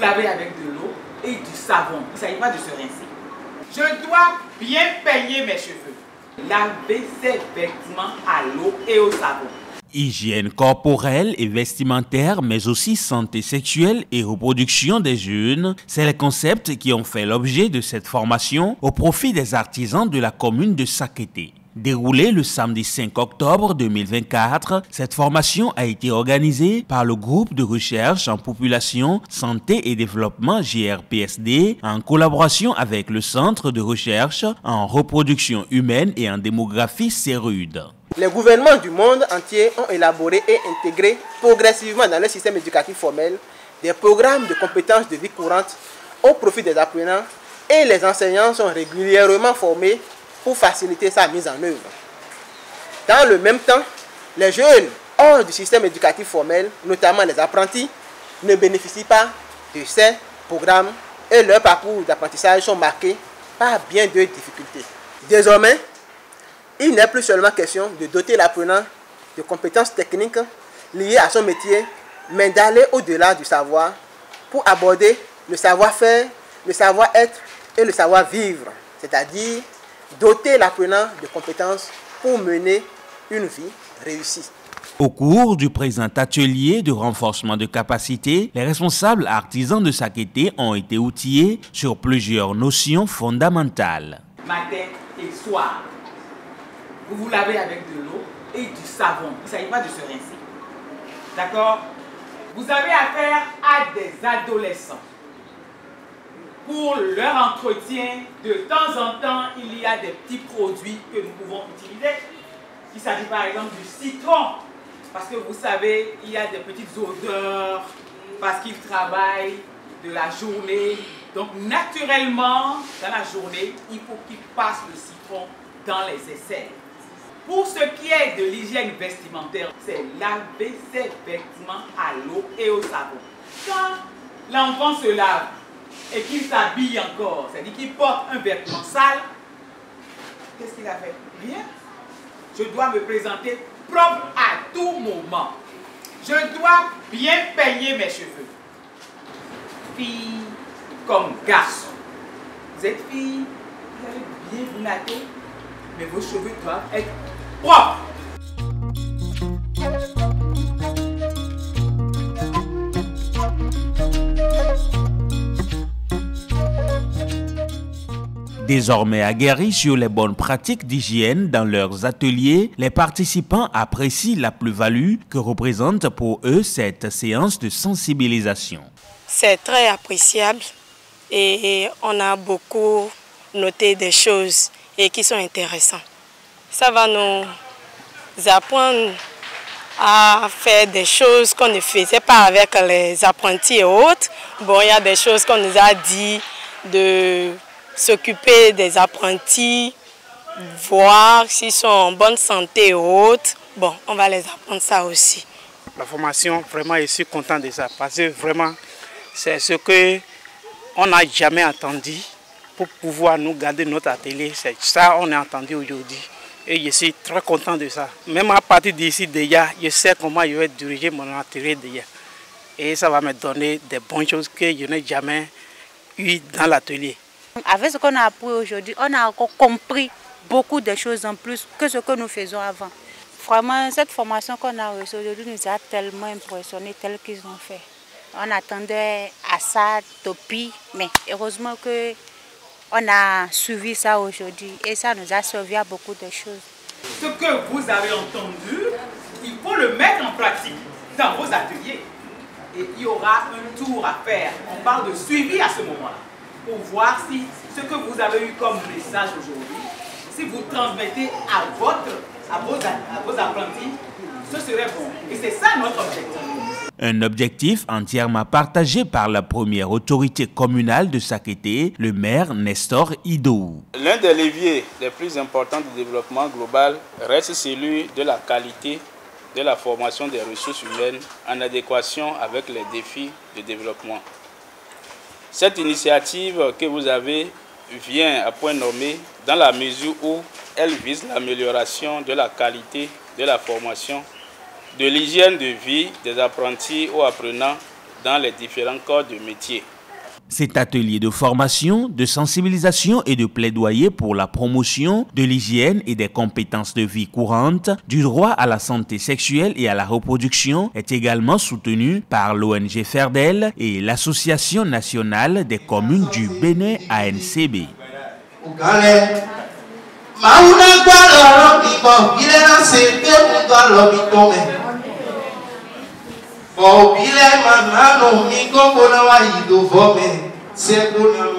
lavez avec de l'eau et du savon. Il ne s'agit pas de se rincer. Je dois bien peigner mes cheveux. Laver ses vêtements à l'eau et au savon. Hygiène corporelle et vestimentaire, mais aussi santé sexuelle et reproduction des jeunes, c'est les concepts qui ont fait l'objet de cette formation au profit des artisans de la commune de Sakété. Déroulée le samedi 5 octobre 2024, cette formation a été organisée par le groupe de recherche en population, santé et développement GRPSD en collaboration avec le centre de recherche en reproduction humaine et en démographie CERUD. Les gouvernements du monde entier ont élaboré et intégré progressivement dans le système éducatif formel des programmes de compétences de vie courante au profit des apprenants et les enseignants sont régulièrement formés pour faciliter sa mise en œuvre. Dans le même temps, les jeunes hors du système éducatif formel, notamment les apprentis, ne bénéficient pas de ces programmes et leurs parcours d'apprentissage sont marqués par bien de difficultés. Désormais, il n'est plus seulement question de doter l'apprenant de compétences techniques liées à son métier, mais d'aller au-delà du savoir pour aborder le savoir-faire, le savoir-être et le savoir-vivre, c'est-à-dire doter l'apprenant de compétences pour mener une vie réussie. Au cours du présent atelier de renforcement de capacité, les responsables artisans de Sakété ont été outillés sur plusieurs notions fondamentales. Matin et soir. Vous vous lavez avec de l'eau et du savon. Il ne s'agit pas de se rincer. D'accord? Vous avez affaire à des adolescents. Pour leur entretien, de temps en temps, il y a des petits produits que nous pouvons utiliser. Il s'agit par exemple du citron. Parce que vous savez, il y a des petites odeurs parce qu'ils travaillent de la journée. Donc naturellement, dans la journée, il faut qu'ils passent le citron dans les aisselles. Pour ce qui est de l'hygiène vestimentaire, c'est laver ses vêtements à l'eau et au savon. Quand l'enfant se lave et qu'il s'habille encore, c'est-à-dire qu'il porte un vêtement sale, qu'est-ce qu'il a fait? Rien. Je dois me présenter propre à tout moment. Je dois bien peigner mes cheveux. Fille comme garçon. Vous êtes fille, vous allez bien vous laver, mais vos cheveux doivent être propres. Désormais aguerris sur les bonnes pratiques d'hygiène dans leurs ateliers, les participants apprécient la plus-value que représente pour eux cette séance de sensibilisation. C'est très appréciable et on a beaucoup noté des choses et qui sont intéressantes. Ça va nous apprendre à faire des choses qu'on ne faisait pas avec les apprentis et autres. Bon, il y a des choses qu'on nous a dit de s'occuper des apprentis, voir s'ils sont en bonne santé et autres. Bon, on va les apprendre ça aussi. La formation, vraiment, je suis content de ça parce que vraiment, c'est ce qu'on n'a jamais entendu pour pouvoir nous garder notre atelier. C'est ça qu'on a entendu aujourd'hui. Et je suis très content de ça. Même à partir d'ici déjà, je sais comment je vais diriger mon atelier déjà. Et ça va me donner des bonnes choses que je n'ai jamais eues dans l'atelier. Avec ce qu'on a appris aujourd'hui, on a encore compris beaucoup de choses en plus que ce que nous faisons avant. Vraiment, cette formation qu'on a reçue aujourd'hui nous a tellement impressionnés, tel qu'ils ont fait. On attendait à ça, Topi, mais heureusement qu'on a suivi ça aujourd'hui et ça nous a servi à beaucoup de choses. Ce que vous avez entendu, il faut le mettre en pratique dans vos ateliers. Et il y aura un tour à faire. On parle de suivi à ce moment-là, pour voir si ce que vous avez eu comme message aujourd'hui, si vous transmettez à vos apprentis, ce serait bon. Et c'est ça notre objectif. Un objectif entièrement partagé par la première autorité communale de Sakété, le maire Nestor Idou. L'un des leviers les plus importants du développement global reste celui de la qualité de la formation des ressources humaines en adéquation avec les défis de développement. Cette initiative que vous avez vient à point nommé dans la mesure où elle vise l'amélioration de la qualité de la formation, de l'hygiène de vie des apprentis ou apprenants dans les différents corps de métier. Cet atelier de formation, de sensibilisation et de plaidoyer pour la promotion de l'hygiène et des compétences de vie courante, du droit à la santé sexuelle et à la reproduction est également soutenu par l'ONG FERDEL et l'Association nationale des communes du Bénin ANCB. Obile manano mi gogo na wa ido vome se kuna